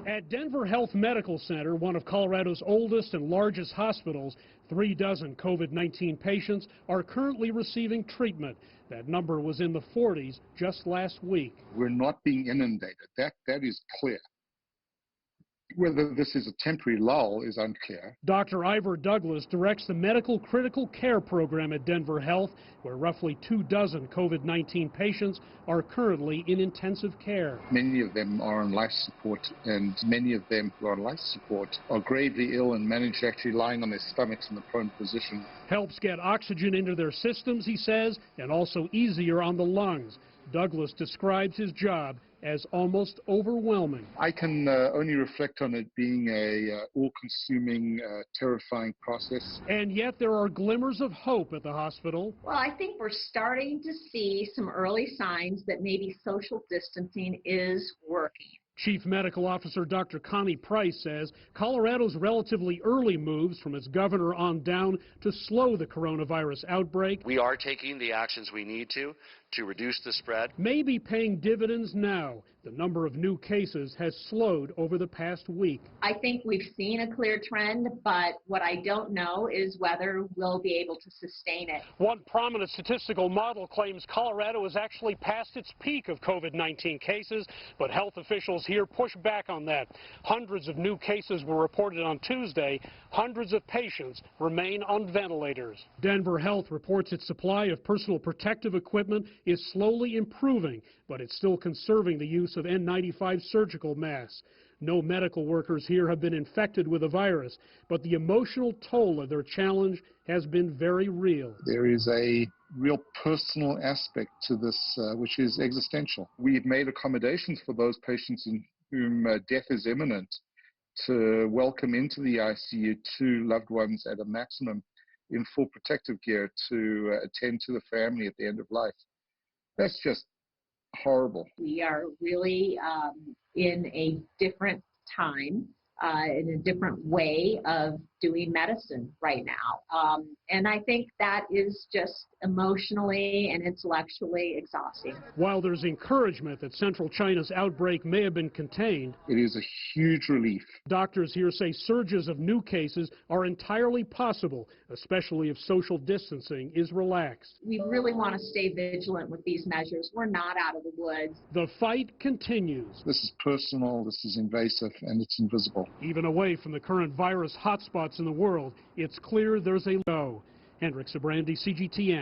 At Denver Health Medical Center, one of Colorado's oldest and largest hospitals, 36 COVID-19 patients are currently receiving treatment. That number was in the 40s just last week. We're not being inundated. That is clear. Whether this is a temporary lull is unclear. Dr. Ivor Douglas directs the Medical Critical Care Program at Denver Health, where roughly 24 COVID-19 patients are currently in intensive care. Many of them are on life support, and many of them who are on life support are gravely ill and managed actually lying on their stomachs in the prone position. Helps get oxygen into their systems, he says, and also easier on the lungs. Douglas describes his job as almost overwhelming. I can only reflect on it being a all-consuming, terrifying process. And yet there are glimmers of hope at the hospital. Well, I think we're starting to see some early signs that maybe social distancing is working. Chief Medical Officer Dr. Connie Price says Colorado's relatively early moves from its governor on down to slow the coronavirus outbreak. We are taking the actions we need to reduce the spread. May be paying dividends now. The number of new cases has slowed over the past week. I think we've seen a clear trend, but what I don't know is whether we'll be able to sustain it. One prominent statistical model claims Colorado has actually passed its peak of COVID-19 cases, but health officials here push back on that. Hundreds of new cases were reported on Tuesday. Hundreds of patients remain on ventilators. Denver Health reports its supply of personal protective equipment is slowly improving, but it's still conserving the use of N95 surgical masks. No medical workers here have been infected with the virus, but the emotional toll of their challenge has been very real. There is a real personal aspect to this, which is existential. We've made accommodations for those patients in whom death is imminent to welcome into the ICU two loved ones at a maximum in full protective gear to attend to the family at the end of life. That's just horrible. We are really in a different time, in a different way of doing medicine right now. And I think that is just emotionally and intellectually exhausting. While there's encouragement that central China's outbreak may have been contained, it is a huge relief. Doctors here say surges of new cases are entirely possible, especially if social distancing is relaxed. We really want to stay vigilant with these measures. We're not out of the woods. The fight continues. This is personal, this is invasive, and it's invisible. Even away from the current virus hotspots in the world, it's clear there's a low. Hendrik, Sybrandy, CGTN.